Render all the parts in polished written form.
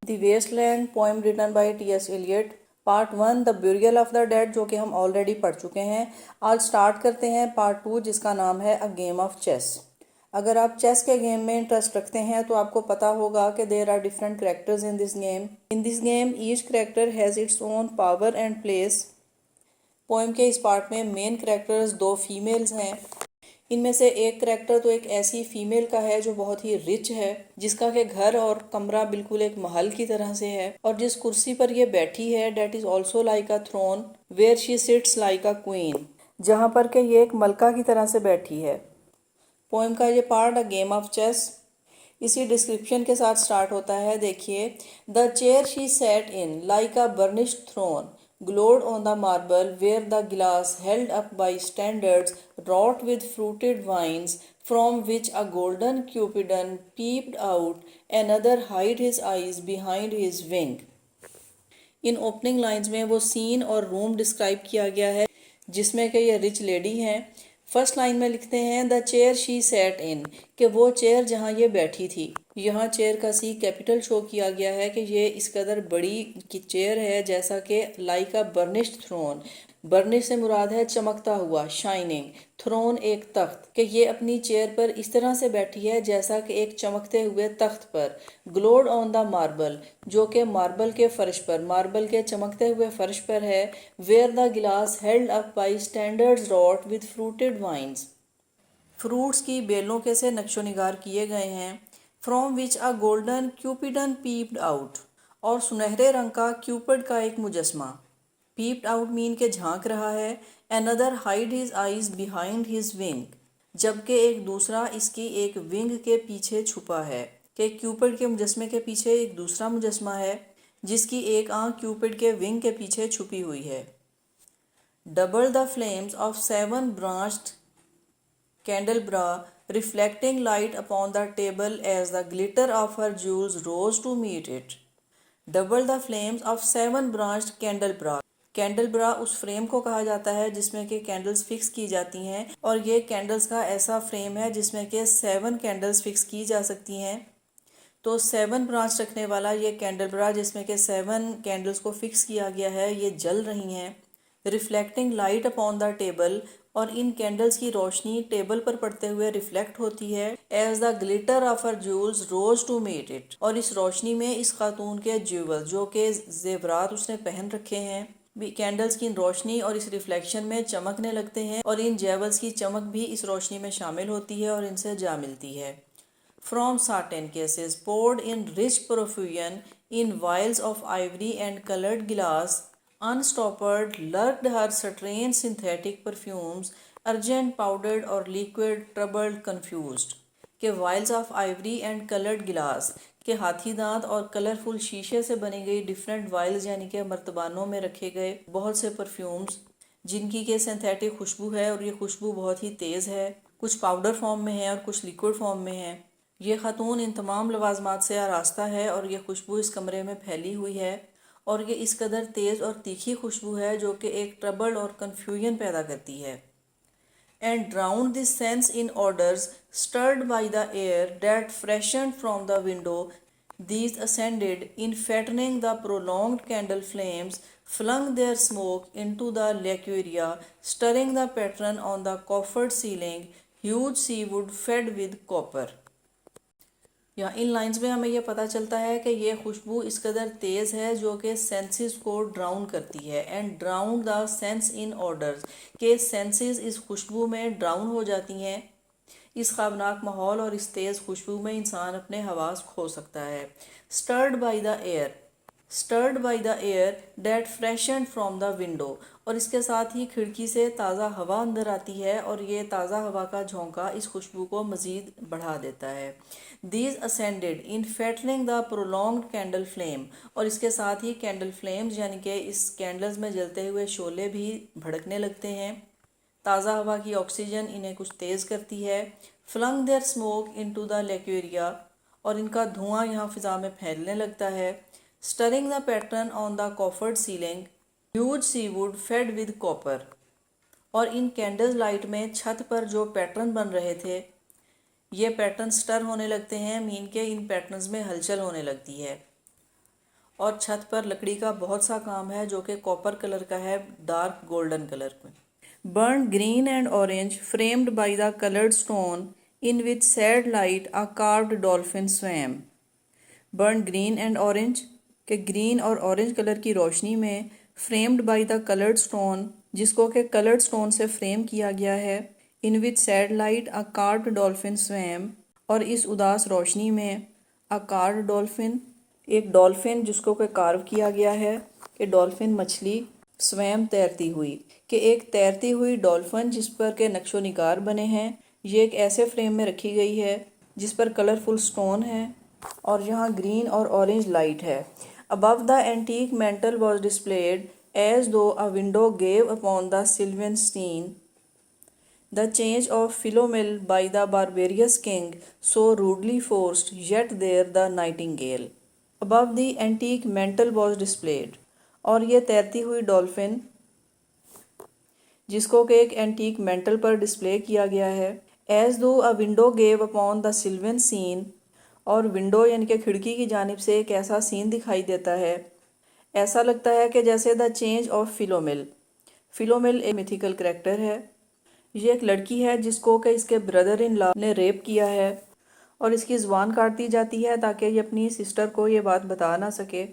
The Waste Land, poem written by T S. Eliot, part 1 the burial of the dead, जो कि हम already पढ़ चुके हैं। आज स्टार्ट करते हैं पार्ट 2, जिसका नाम है अ गेम ऑफ चेस। अगर आप चेस के गेम में इंटरेस्ट रखते हैं तो आपको पता होगा कि there are different characters in this game. In this game each character has its own power and place. Poem के इस पार्ट में मेन करेक्टर्स दो फीमेल्स हैं। इनमें से एक करेक्टर तो एक ऐसी फीमेल का है जो बहुत ही रिच है, जिसका के घर और कमरा बिल्कुल एक महल की तरह से है, और जिस कुर्सी पर ये बैठी है that is also like a throne where she sits like a queen, जहाँ पर के ये एक मलका की तरह से बैठी है। पोएम का ये part a game of chess इसी डिस्क्रिप्शन के साथ स्टार्ट होता है। देखिए, the chair she sat in like a burnished throne glowed on the marble where the glass held up by standards wrought with fruited vines, from which a golden cupidon peeped out, another hid his eyes behind his wing। In opening lines में वो scene और room describe किया गया है जिसमें कि ये rich lady हैं। फर्स्ट लाइन में लिखते हैं द चेयर शी सैट इन, कि वो चेयर जहाँ ये बैठी थी। यहाँ चेयर का सी कैपिटल शो किया गया है कि ये इस कदर बड़ी की चेयर है, जैसा कि like a burnished throne. Burnish से मुराद है चमकता हुआ, शाइनिंग। थ्रोन एक तख्त, कि ये अपनी चेयर पर इस तरह से बैठी है जैसा कि एक चमकते हुए तख्त पर। ग्लोड ऑन द मार्बल, जो कि मार्बल के फर्श पर, मार्बल के चमकते हुए फर्श पर है। Where the glass held up by standards wrought with fruited vines, fruits की बेलों के से नक्शो निगार किए गए हैं। From which a golden cupidon peeped out, और सुनहरे रंग का क्यूपिड का एक मुजस्मा। पीप्ड आउट मीन के झांक रहा है। Another hide his eyes behind his wing, जबकि एक दूसरा इसकी एक विंग के पीछे छुपा है। कि क्यूपिड के मुजस्मे के पीछे एक दूसरा मुजस्मा है जिसकी एक आंख क्यूपिड के विंग के पीछे छुपी हुई है। Double the flames of 7 branched candelabra, reflecting light upon the table as the glitter of her jewels rose to meet it। Double the flames of 7 branched candelabra, कैंडलब्रा उस फ्रेम को कहा जाता है जिसमें कि कैंडल्स फिक्स की जाती हैं, और ये कैंडल्स का ऐसा फ्रेम है जिसमें कि 7 कैंडल्स फिक्स की जा सकती हैं। तो 7 ब्रांच रखने वाला ये कैंडलब्रा जिसमें कि 7 कैंडल्स को फिक्स किया गया है, ये जल रही हैं। Reflecting light upon the table, और इन कैंडल्स की रोशनी टेबल पर पड़ते हुए रिफ्लेक्ट होती है। As the glitter of her jewels rose to meet it, और इस रोशनी में इस खातून के ज्यूवल्स, जो कि जेवरात उसने पहन रखे हैं, भी कैंडल्स की रोशनी और इस रिफ्लेक्शन में चमकने लगते हैं, और इन जेवल्स की चमक भी इस रोशनी में शामिल होती है और इनसे जा मिलती है। From certain cases poured in rich profusion in vials of ivory and colored glass, unstoppered lurked her strange synthetic perfumes, urgent, powdered or liquid, troubled, confused। के वाइल्स ऑफ आइवरी एंड कलर्ड गिलास, के हाथी दांत और कलरफुल शीशे से बनी गई डिफरेंट वाइल्स यानी कि मर्तबानों में रखे गए बहुत से परफ्यूम्स, जिनकी के सिंथेटिक खुशबू है, और ये खुशबू बहुत ही तेज़ है। कुछ पाउडर फॉर्म में है और कुछ लिक्विड फॉर्म में है। ये खातून इन तमाम लवाजमात से आरास्ता है, और ये खुशबू इस कमरे में फैली हुई है, और ये इस कदर तेज़ और तीखी खुशबू है जो कि एक ट्रबल और कन्फ्यूजन पैदा करती है। And drowned the sense in odors stirred by the air that freshened from the window, these ascended, in fattening the prolonged candle flames, flung their smoke into the lacuria, stirring the pattern on the coffered ceiling, huge seawood fed with copper। यहाँ इन lines में हमें यह पता चलता है कि ये खुशबू इस कदर तेज़ है जो कि सेंसेस को ड्राउन करती है। And drown the sense in orders, के सेंसेस इस खुशबू में ड्राउन हो जाती हैं। इस ख़ाबनाक माहौल और इस तेज़ खुशबू में इंसान अपने हवास खो सकता है। Stirred by the air, stirred by the air that freshened from the window, और इसके साथ ही खिड़की से ताज़ा हवा अंदर आती है, और ये ताज़ा हवा का झोंका इस खुशबू को मज़ीद बढ़ा देता है। These ascended in fattening the prolonged candle flame, और इसके साथ ही कैंडल फ्लेम्स यानी कि इस कैंडल्स में जलते हुए शोले भी भड़कने लगते हैं। ताज़ा हवा की ऑक्सीजन इन्हें कुछ तेज़ करती है। Flung their smoke into the laquearia, और इनका धुआं यहाँ फिज़ा में फैलने लगता है। Stirring the pattern on the coffered ceiling, huge seawood fed with copper, और इन कैंडल लाइट में छत पर जो पैटर्न बन रहे थे, ये पैटर्न स्टर होने लगते हैं, मीन के इन पैटर्न्स में हलचल होने लगती है। और छत पर लकड़ी का बहुत सा काम है जो कि कॉपर कलर का है, डार्क गोल्डन कलर में। Burn green and orange framed by the coloured stone in which sad light a carved dolphin swum. Burn green and orange के ग्रीन और ऑरेंज कलर की रोशनी में, framed by the coloured stone जिसको के coloured stone से frame किया गया है, इन विच सैड लाइट अ कार्व्ड डॉल्फिन स्वैम, और इस उदास रोशनी में अ कार्व्ड डॉल्फिन एक डॉल्फिन जिसको के कार्व किया गया है, कि डॉल्फिन मछली, स्वयं तैरती हुई, कि एक तैरती हुई डॉल्फिन जिस पर के नक्शो निगार बने हैं। ये एक ऐसे फ्रेम में रखी गई है जिस पर कलरफुल स्टोन है और यहाँ ग्रीन और ऑरेंज लाइट है। Above the antique mantel was displayed as though a window gave upon the sylvan scene the change of Philomel by the barbarous king, so rudely forced, yet there the nightingale. Above the antique mantle was displayed. और ये तैरती हुई dolphin जिसको कि एक antique mental पर display किया गया है, as though a window gave upon the sylvan scene, और विंडो यानी कि खिड़की की जानिब से एक ऐसा सीन दिखाई देता है, ऐसा लगता है कि जैसे द चेंज ऑफ फिलोमिल। फिलोमिल एक मिथिकल करेक्टर है। ये एक लड़की है जिसको कि इसके ब्रदर इन लॉ ने रेप किया है और इसकी ज़ुबान काट दी जाती है ताकि ये अपनी सिस्टर को ये बात बता ना सके,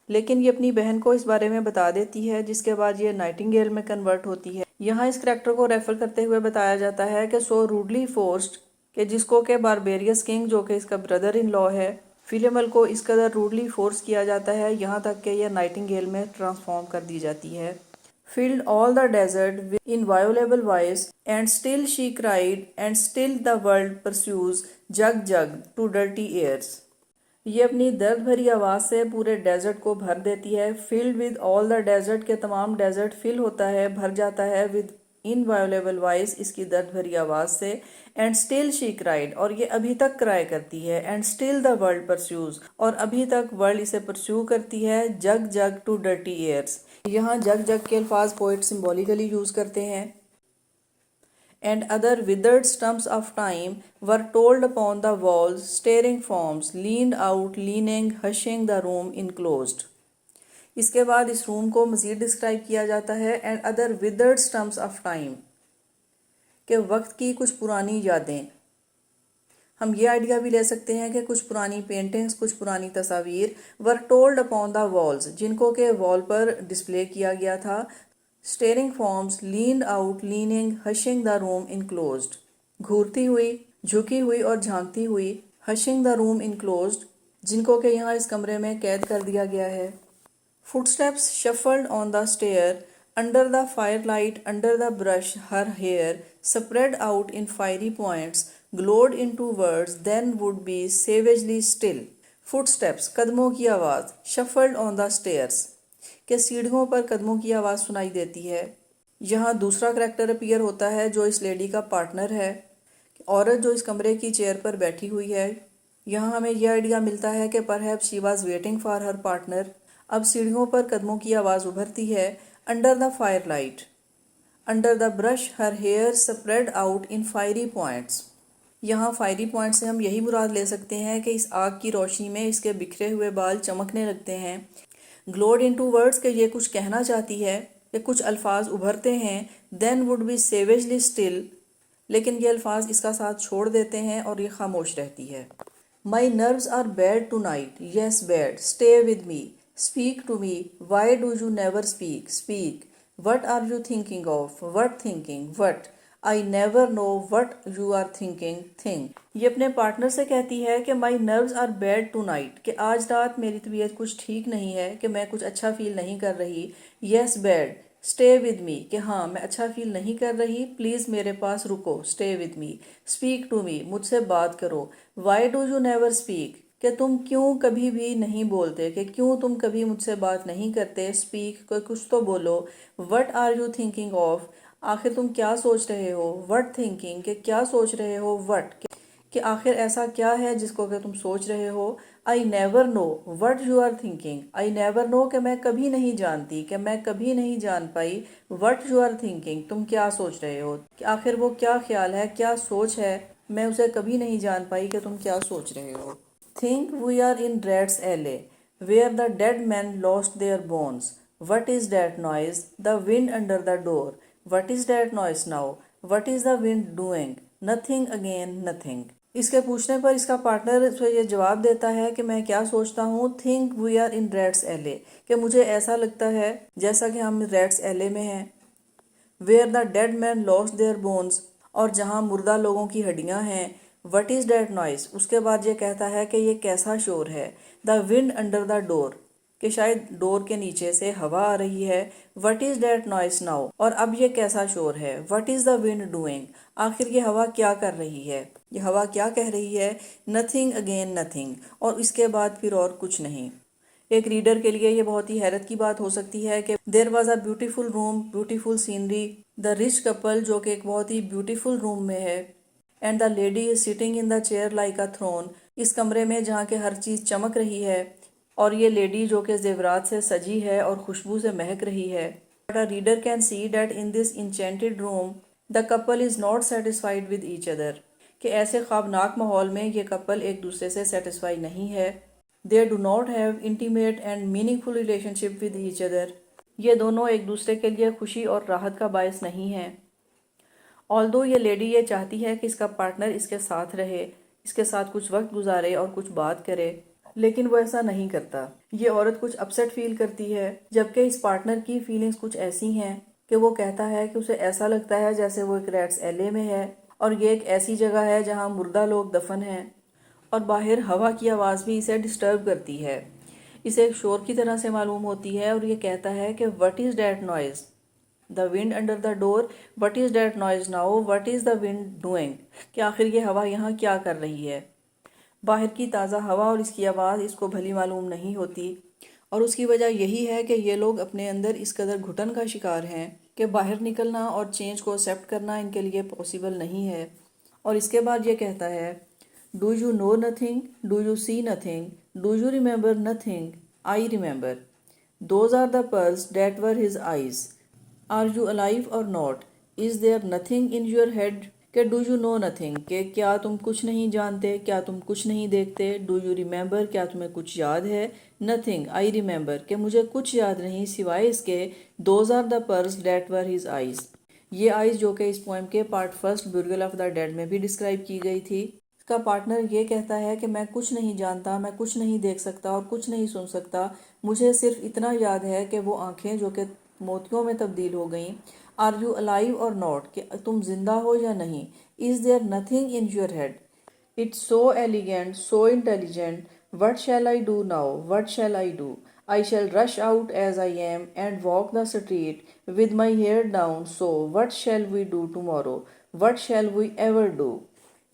लेकिन ये अपनी बहन को इस बारे में बता देती है, जिसके बाद ये नाइटिंगेल में कन्वर्ट होती है। यहाँ इस करैक्टर को रेफर करते हुए बताया जाता है कि सो रूडली फोर्स्ड, कि जिसको के बारबेरियस किंग जो कि इसका ब्रदर इन लॉ है, फिलोमेल को इस कदर रूडली फोर्स किया जाता है यहाँ तक कि यह नाइटिंगेल में ट्रांसफॉर्म कर दी जाती है। Filled all the desert with inviolable voice, and still she cried, and still the world pursues, jug jug to dirty airs. ये अपनी दर्द भरी आवाज़ से पूरे डेजर्ट को भर देती है। Filled with all the desert, के तमाम डेजर्ट फिल होता है, भर जाता है विद इनवायोलेबल वॉइस, इसकी दर्द भरी आवाज़ से। एंड स्टिल शी क्राइड, और ये अभी तक क्राई करती है। And still the world pursues, और अभी तक वर्ल्ड इसे परस्यू करती है। जग जग टू डर्टी एयर्स, यहाँ जग जग के अल्फाज पोइट सिम्बॉलिकली यूज़ करते हैं। And other withered stumps of time were told upon the walls, staring forms leaned out, leaning, hushing the room enclosed. इसके बाद इस रूम को मज़ीद डिस्क्राइब किया जाता है, and other withered stumps of time, के वक्त की कुछ पुरानी यादें। हम ये आइडिया भी ले सकते हैं कि कुछ पुरानी पेंटिंग्स, कुछ पुरानी तस्वीर, were told upon the walls, जिनको के वॉल पर डिस्प्ले किया गया था। Staring forms leaned out, leaning, hushing the room enclosed, घूरती हुई, झुकी हुई और झांकती हुई। हशिंग द रूम इनक्लोज्ड, जिनको के यहाँ इस कमरे में कैद कर दिया गया है। Footsteps shuffled on the stair, under the firelight, under the brush, her hair, spread out in fiery points, glowed into words, then would be savagely still. Footsteps, कदमों की आवाज़, shuffled on the stairs, के सीढ़ियों पर कदमों की आवाज़ सुनाई देती है। यहाँ दूसरा करैक्टर अपीयर होता है जो इस लेडी का पार्टनर है, औरत जो इस कमरे की चेयर पर बैठी हुई है। यहाँ हमें यह आइडिया मिलता है कि perhaps she was waiting for her partner. अब सीढ़ियों पर कदमों की आवाज़ उभरती है। Under the firelight, under the brush, her hair spread out in fiery points. यहाँ फायरी पॉइंट से हम यही मुराद ले सकते हैं कि इस आग की रोशनी में इसके बिखरे हुए बाल चमकने लगते हैं। ग्लोड इन टू वर्ड्स, के ये कुछ कहना चाहती है, कि कुछ अल्फाज उभरते हैं। देन वुड बी सेवेजली स्टिल, लेकिन ये अल्फाज इसका साथ छोड़ देते हैं और ये खामोश रहती है। My nerves are bad tonight, yes bad, stay with me, speak to me, why do you never speak? Speak. What are you thinking of? What thinking? What? I never know what you are thinking. Think. ये अपने partner से कहती है कि my nerves are bad tonight, कि आज रात मेरी तबीयत कुछ ठीक नहीं है, कि मैं कुछ अच्छा फील नहीं कर रही। Yes bad. Stay with me, कि हाँ मैं अच्छा फील नहीं कर रही, प्लीज़ मेरे पास रुको। Stay with me. Speak to me, मुझसे बात करो। Why do you never speak? कि तुम क्यों कभी भी नहीं बोलते, कि क्यों तुम कभी मुझसे बात नहीं करते। स्पीक, कोई कुछ तो बोलो। What are you thinking of, आखिर तुम क्या सोच रहे हो। वट थिंकिंग, कि क्या सोच रहे हो। वट, कि आखिर ऐसा क्या है जिसको कि तुम सोच रहे हो। I never know what you are thinking, I never know, कि मैं कभी नहीं जानती, कि मैं कभी नहीं जान पाई। वट यू आर थिंकिंग, तुम क्या सोच रहे हो, कि आखिर वो क्या ख्याल है, क्या सोच है, मैं उसे कभी नहीं जान पाई कि तुम क्या सोच रहे हो। Think we are in Rat's Alley. where the dead men lost their bones. What is that noise? The wind under the door. What is that noise now? What is the wind doing? Nothing again, nothing. इसके पूछने पर इसका partner उसे ये जवाब देता है कि मैं क्या सोचता हूँ, think we are in rats' alley, कि मुझे ऐसा लगता है जैसा कि हम रैट्स एले में हैं। Where the dead men lost their bones, और जहाँ मुर्दा लोगों की हड्डियाँ हैं। वट इज़ डैट नॉइस, उसके बाद ये कहता है कि ये कैसा शोर है। The wind under the door, कि शायद डोर के नीचे से हवा आ रही है। What is that noise now, और अब ये कैसा शोर है। What is the wind doing, आखिर ये हवा क्या कर रही है, ये हवा क्या कह रही है। नथिंग अगेन नथिंग, और इसके बाद फिर और कुछ नहीं। एक रीडर के लिए ये बहुत ही हैरत की बात हो सकती है कि there was a beautiful room, beautiful scenery, the rich couple, जो कि एक बहुत ही ब्यूटीफुल रूम में है, and the lady is sitting in the chair like a throne, इस कमरे में जहाँ के हर चीज़ चमक रही है, और ये लेडी जो कि जेवरात से सजी है और खुशबू से महक रही है। But a reader can see that in this enchanted room the couple is not satisfied with each other, कि ऐसे ख्वाबनाक माहौल में ये कपल एक दूसरे से सेटिस्फाई नहीं है। They do not have intimate and meaningful relationship with each other, ये दोनों एक दूसरे के लिए खुशी और राहत का बायस नहीं है। ऑल्दो ये लेडी ये चाहती है कि इसका पार्टनर इसके साथ रहे, इसके साथ कुछ वक्त गुजारे और कुछ बात करे, लेकिन वो ऐसा नहीं करता। ये औरत कुछ अपसेट फील करती है, जबकि इस पार्टनर की फीलिंग्स कुछ ऐसी हैं कि वो कहता है कि उसे ऐसा लगता है जैसे वो एक रैट्स एले में है, और ये एक ऐसी जगह है जहाँ मुर्दा लोग दफन हैं, और बाहर हवा की आवाज़ भी इसे डिस्टर्ब करती है, इसे एक शोर की तरह से मालूम होती है। और ये कहता है कि what is that noise, the wind under the door, what is that noise now, what is the wind doing, कि आखिर ये हवा यहाँ क्या कर रही है। बाहर की ताज़ा हवा और इसकी आवाज़ इसको भली मालूम नहीं होती, और उसकी वजह यही है कि ये लोग अपने अंदर इस कदर घुटन का शिकार हैं कि बाहर निकलना और चेंज को एक्सेप्ट करना इनके लिए पॉसिबल नहीं है। और इसके बाद ये कहता है, do you know nothing, do you see nothing, do you remember nothing, I remember, those are the pearls that were his eyes, are you alive और not, is there nothing in your head, के do you know nothing, के क्या तुम कुछ नहीं जानते, क्या तुम कुछ नहीं देखते। डू यू रिमेंबर, क्या तुम्हें कुछ याद है। नथिंग, आई रिमेंबर, के मुझे कुछ याद नहीं सिवाय इसके। Those are the pearls that were his eyes, ये आइज जो कि इस पोएम के part first burial of the dead में भी डिस्क्राइब की गई थी। इसका पार्टनर ये कहता है कि मैं कुछ नहीं जानता, मैं कुछ नहीं देख सकता और कुछ नहीं सुन सकता, मुझे सिर्फ इतना याद है कि वो आंखें जो कि मोतियों में तब्दील हो गईं। आर यू अलाइव और नॉट, कि तुम जिंदा हो या नहीं। Is there nothing in your head, it's so elegant, so intelligent, what shall I do now, what shall I do, I shall rush out as I am and walk the street with my hair down. So, what shall we do tomorrow? What shall we ever do?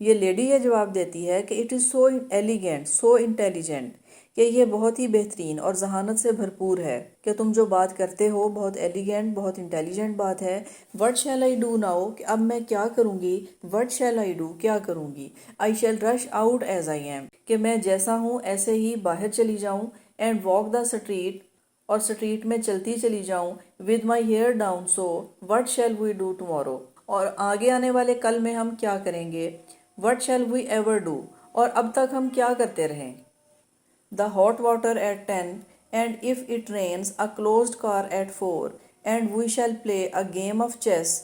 ये lady ये जवाब देती है कि it is so elegant, so intelligent, कि ये बहुत ही बेहतरीन और जहानत से भरपूर है, कि तुम जो बात करते हो बहुत एलिगेंट, बहुत इंटेलिजेंट बात है। What shall I do now, कि अब मैं क्या करूँगी। वट शैल आई डू, क्या करूँगी। I shall rush out as I am, कि मैं जैसा हूँ ऐसे ही बाहर चली जाऊँ। एंड वॉक द स्ट्रीट, और स्ट्रीट में चलती चली जाऊँ। With my hair down, so what shall we do tomorrow, और आगे आने वाले कल में हम क्या करेंगे। What shall we ever do, और अब तक हम क्या करते रहें। The hot water at 10 and if it rains a closed car at 4 and we shall play a game of chess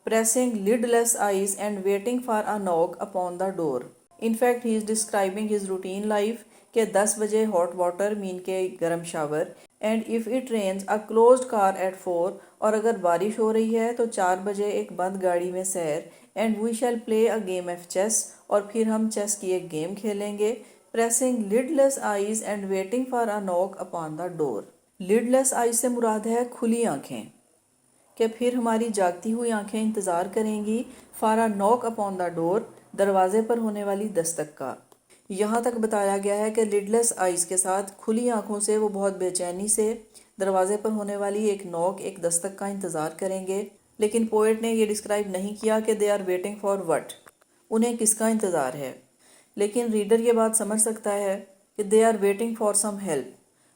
pressing lidless eyes and waiting for a knock upon the door. In fact, he is describing his routine life के 10 बजे hot water मीन के गर्म shower, and if it rains a closed car at 4, और अगर बारिश हो रही है तो 4 बजे एक बंद गाड़ी में सैर। And we shall play a game of chess, और फिर हम चेस की एक गेम खेलेंगे। Pressing lidless eyes and waiting for a knock upon the door, lidless eyes से मुराद है खुली आँखें, कि फिर हमारी जागती हुई आंखें इंतज़ार करेंगी। For a knock upon the door, दरवाजे पर होने वाली दस्तक का। यहाँ तक बताया गया है कि लिडलेस आइज़ के साथ खुली आंखों से वो बहुत बेचैनी से दरवाजे पर होने वाली एक नॉक, एक दस्तक का इंतज़ार करेंगे। लेकिन पोएट ने ये डिस्क्राइब नहीं किया कि they are waiting for what, उन्हें किसका इंतज़ार है। लेकिन रीडर ये बात समझ सकता है कि they are waiting for some help,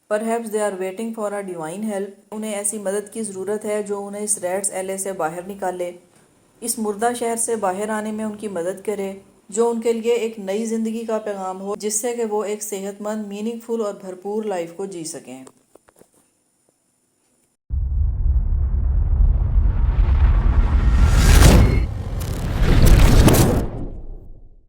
perhaps they are waiting for a divine help, उन्हें ऐसी मदद की ज़रूरत है जो उन्हें इस रैट्स एले से बाहर निकाले, इस मुर्दा शहर से बाहर आने में उनकी मदद करे। जो उनके लिए एक नई ज़िंदगी का पैगाम हो, जिससे कि वो एक सेहतमंद, मीनिंगफुल और भरपूर लाइफ को जी सकें।